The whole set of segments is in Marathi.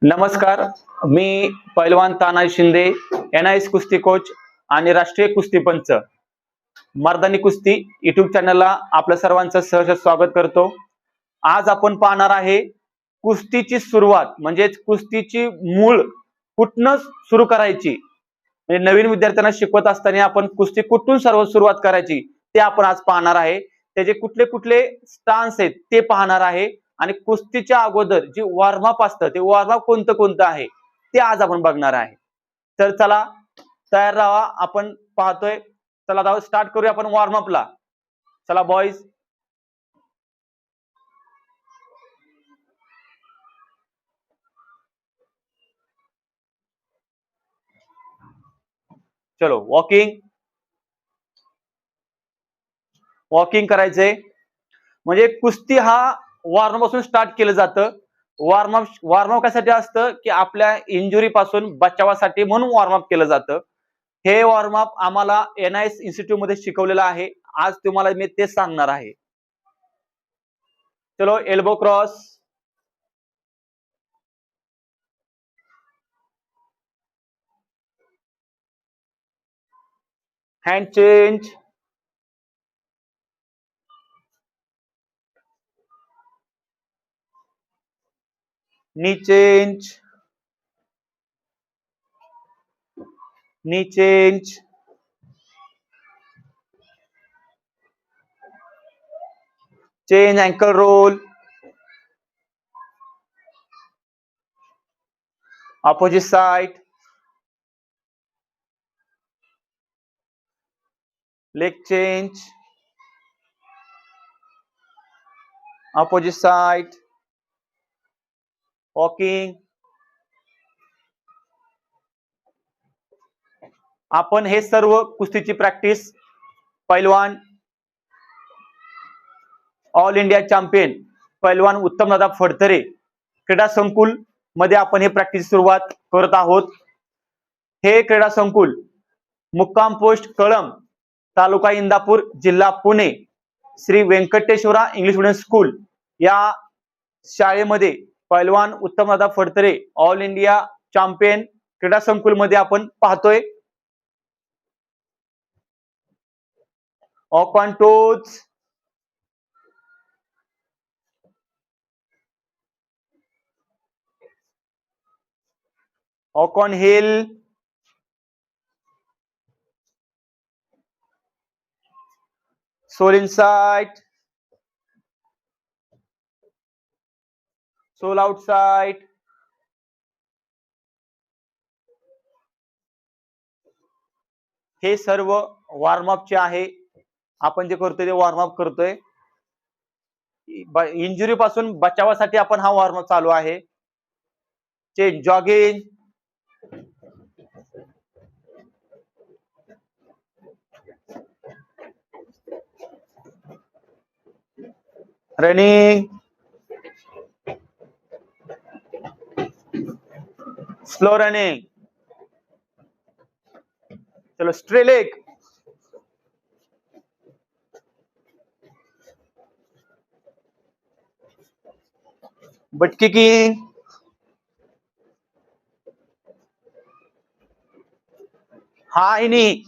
नमस्कार. मी पैलवान तानाजी शिंदे, NIS कुस्ती कोच आणि राष्ट्रीय कुस्ती पंच, मर्दानी कुस्ती युट्यूब चॅनलला आपल्या सर्वांचं सहर्ष स्वागत करतो. आज आपण पाहणार आहे कुस्तीची सुरुवात म्हणजे कुस्तीची मूळ कुठनं सुरू करायची. म्हणजे नवीन विद्यार्थ्यांना शिकवत असताना आपण कुस्ती कुठून सुरुवात करायची ते आपण आज पाहणार आहे. त्याचे कुठले कुठले स्टान्स आहेत ते पाहणार आहे आणि कुस्तीच्या अगोदर जे वॉर्मअप असतं ते वॉर्मअप कोणतं कोणतं आहे ते आज आपण बघणार आहे. तर चला तयार राहा, आपण पाहतोय. चला आता स्टार्ट करूया आपण वॉर्मअपला. चला बॉईज. चलो वॉकिंग वॉकिंग करायचंय. म्हणजे कुस्ती हा वॉर्मअप पासून स्टार्ट केलं जातं. वॉर्मअप कशासाठी असतं की आपल्या इंजुरी पासून बचावासाठी म्हणून वॉर्मअप केलं जातं. हे वॉर्मअप आम्हाला NIS इन्स्टिट्यूट मध्ये शिकवलेलं आहे. आज तुम्हाला मी तेच सांगणार आहे. चलो elbow cross, hand change, knee change, knee change, change ankle roll, opposite side, leg change, opposite side, walking. आपण हे सर्व कुस्तीची प्रॅक्टिस पैलवान ऑल इंडिया चॅम्पियन पैलवान उत्तमदादा फडतरे क्रीडा संकुल मध्ये आपण हे प्रॅक्टिस सुरुवात करत आहोत. हे क्रीडा संकुल मुक्काम पोस्ट कळंब, तालुका इंदापूर, जिल्हा Pune, Shri Venkateshwara English medium school या शाळेमध्ये पैलवान Uttamdada Phadtare all India champion क्रीडा संकुल मध्ये आपण पाहतोय. On toes, on heel, sole inside, sole outside. हे सर्व वॉर्मअपचे आहे. आपण जे करतोय ते वॉर्मअप करतोय. इंजुरी पासून बचावासाठी आपण हा वॉर्मअप चालू आहे. Change jogging, running, slow running. चलो straight leg, butt kicking, high knee,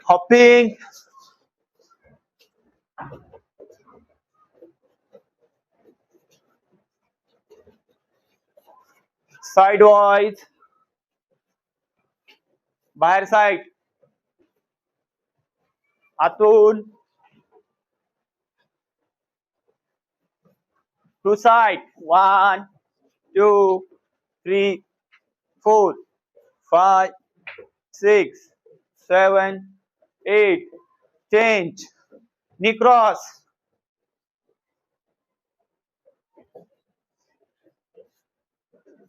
hopping, sidewise, बाहेर साइड, आतून, two side, 1 2 3 4 5 6 7 8. Change, knee cross,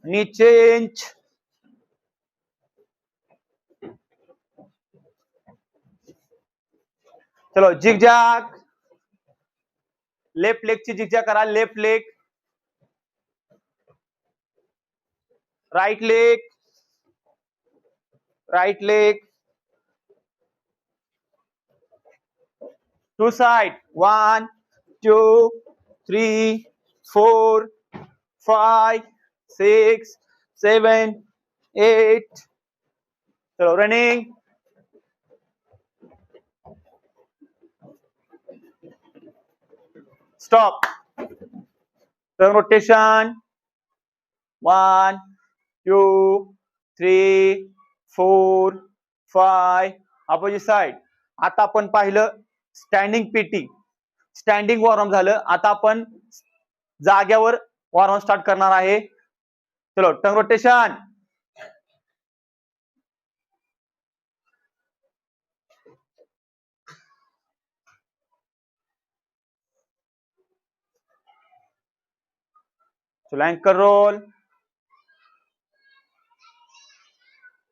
knee change, चलो जिगजॅग, लेफ्ट लेग ची जिगजॅग करा. Left leg, right leg, right leg, two side, 1 2, 3, 4, 5, 6, 7, 8. चलो running. Stop. Turn rotation. 1, 2, 3, 4, 5. Opposite side. आता आपण पाहिलं स्टँडिंग पीटी, स्टँडिंग वॉर्म झालं. आता आपण जाग्यावर वॉर्म स्टार्ट करणार आहे. चलो टर्न रोटेशन. चलो ankle roll.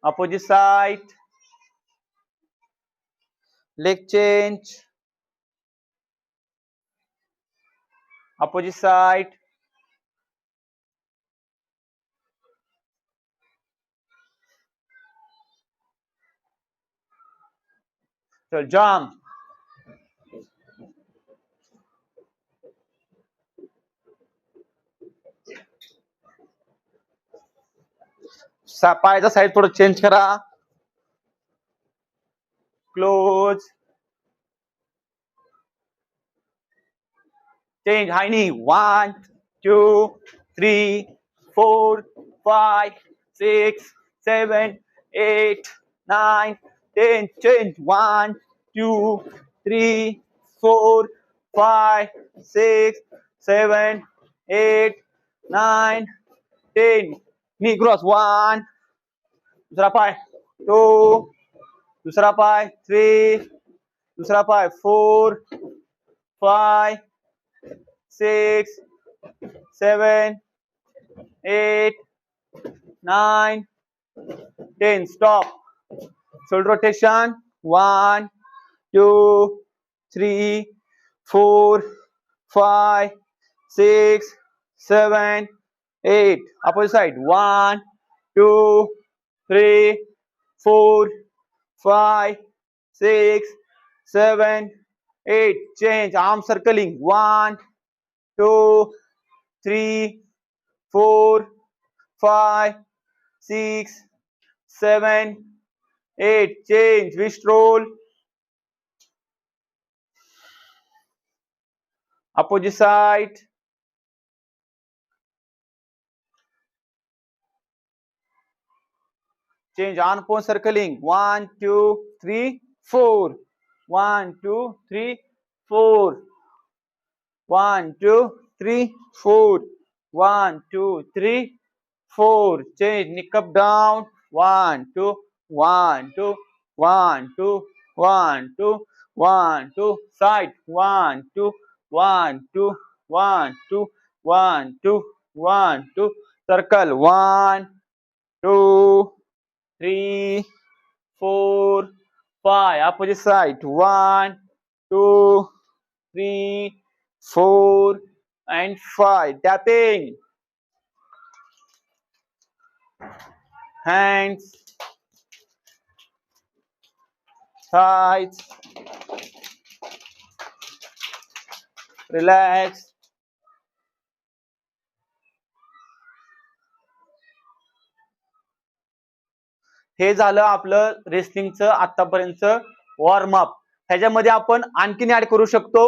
Opposite side. Leg change. Opposite side. चलो jump. पायाचा साइड थोडं चेंज करा. Close. Change high knee. 1, 2, 3, 4, 5, 6, 7, 8, 9, 10. Change. 1, 2, 3, 4, 5, 6, 7, 8, 9, 10. Knee cross. 1. दूसरा पाय. 2. दूसरा पाय. 3. दूसरा पाय. 4, 5, 6, 7, 8, 9, 10. Stop. Shoulder rotation. 1, 2, 3, 4, 5, 6, 7, 8. Opposite side. 1, 2, 3, 4, 5, 6, 7, 8. Change. Arm circling. 1, 2, 3, 4, 5, 6, 7, 8. Change. Wrist roll. Opposite side. Change. Arm pose circling. 1, 2, 3, 4. 1, 2, 3, 4. 1, 2, 3, 4. 1, 2, 3, 4. Change. Neck up down. 1, 2, 1, 2, 1, 2, 1, 2, 1, 2. Side. 1, 2, 1, 2, 1, 2, 1, 2, 1, 2. Circle. 1, 2, 3, 4, 5. Opposite side. 1, 2, 3, 4, and 5. Tapping. Hands. Sides. Relax. हे झालं आपलं रेसलिंगचं आतापर्यंत वॉर्मअप. ह्याच्यामध्ये आपण आणखीन ऍड करू शकतो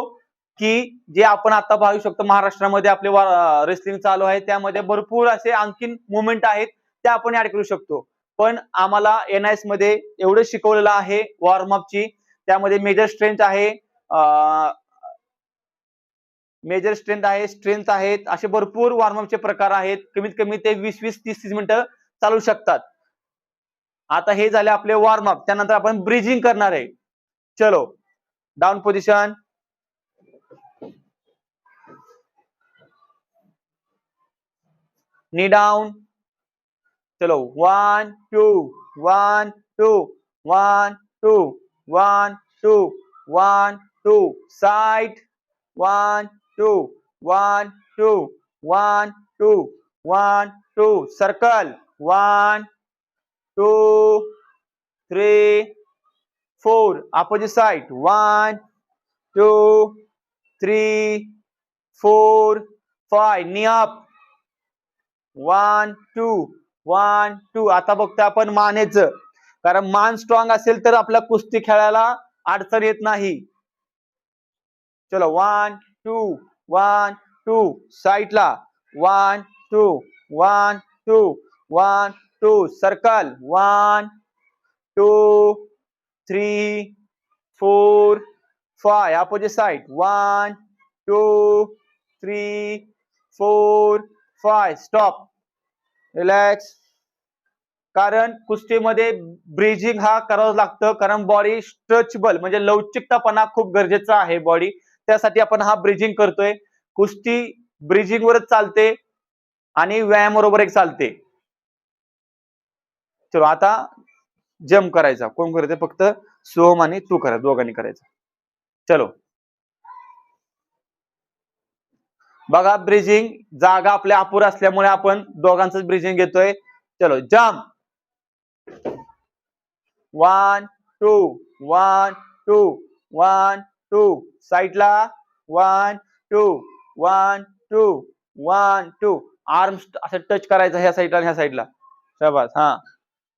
की जे आपण आता पाहू शकतो महाराष्ट्रामध्ये आपले रेसलिंग चालू आहे, त्यामध्ये भरपूर असे आणखीन मुवमेंट आहेत त्या आपण ऍड करू शकतो. पण आम्हाला NIS मध्ये एवढं शिकवलेलं आहे वॉर्मअपची. त्यामध्ये मेजर स्ट्रेंथ आहे, स्ट्रेंथ आहेत, असे भरपूर वॉर्मअपचे प्रकार आहेत. कमीत कमी ते 20-30 मिनिटं चालू शकतात. आता हे झाले आपले वॉर्मअप. त्यानंतर आपण ब्रिजिंग करणार आहे. चलो डाउन पोझिशन. Knee down. चलो 1, 2, 1, 2, 1, 2, 1, 2, 1, 2. साइड. 1, 2, 1, 2, 1, 2, 1, 2. सर्कल. 1, 2, 3, 4. Opposite side. 1, 2, 3 4 5 नी अप 1 2 1 2 आता बघतोय आपण मानेचं, कारण मान स्ट्रॉंग असेल तर आपल्या कुस्ती खेळायला अडचण येत नाही. चलो 1 2 1 2 साइडला 1 2 1 2 1 2 circle 1 2 3 4 5 opposite side 1 2 3 4 5 stop relax. कारण कुस्तीमध्ये ब्रिजिंग हा करावं लागतं, कारण बॉडी स्ट्रेचेबल म्हणजे लवचिकतापणा खूप गरजेचा आहे बॉडी, त्यासाठी आपण हा ब्रिजिंग करतोय. कुस्ती ब्रिजिंग वरच चालते आणि व्यायाम बरोबर एक चालते. चलो आता जम्प करायचा. कोण करते? फक्त सोहम आणि तू करा, दोघांनी करायचं. चलो बघा, ब्रिजिंग जागा आपल्या अपुरा असल्यामुळे आपण दोघांचंच ब्रिजिंग घेतोय. चलो जम्प 1 2 1 2 1 2 साइडला 1 2 1 2 1 2 आर्म्स असं टच करायचं ह्या साइडला आणि ह्या साइडला. शाबास. हा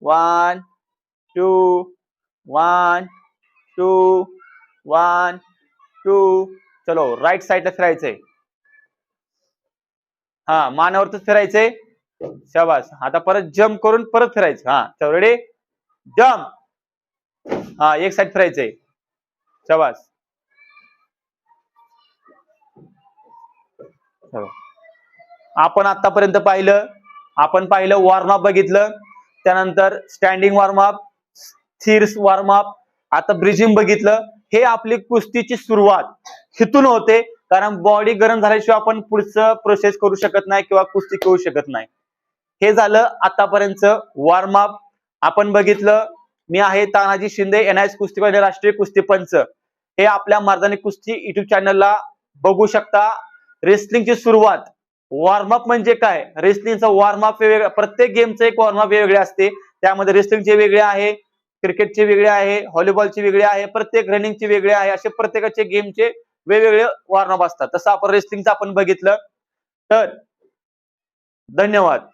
1 2 1 2 1 2. चलो राइट साइडला फिरायचंय. हा मानावरच फिरायचंय. शाबास. आता परत जम्प करून परत फिरायचं. हा चलो रेडी जम्प. हा एक साइड फिरायचंय. शाबास. आपण आतापर्यंत आपण पाहिलं वॉर्मअप बघितलं, त्यानंतर स्टँडिंग वॉर्मअप, स्थिर वॉर्मअप, आता ब्रिजिंग बघितलं. हे आपली कुस्तीची सुरुवात इथून होते, कारण बॉडी गरम झाल्याशिवाय आपण पुढचं प्रोसेस करू शकत नाही किंवा कुस्ती खेळू शकत नाही. हे झालं आतापर्यंत वॉर्मअप. आपण बघितलं. मी आहे तानाजी शिंदे, NIS कुस्ती राष्ट्रीय कुस्ती पंच. हे आपल्या मर्दानी कुस्ती युट्यूब चॅनलला बघू शकता. रेसलिंगची सुरुवात, वॉर्मअप म्हणजे काय, रेसलिंगचा वॉर्मअप वेगळा, प्रत्येक गेमचं एक वॉर्मअप वेगळे असते. त्यामध्ये रेसलिंगचे वेगळे आहे, क्रिकेटचे वेगळे आहे, व्हॉलीबॉलचे वेगळे आहे, प्रत्येक रनिंगचे वेगळे आहे, असे प्रत्येकाचे गेमचे वेगवेगळे वॉर्मअप असतात. तसं आपण रेसलिंगचं आपण बघितलं. तर धन्यवाद.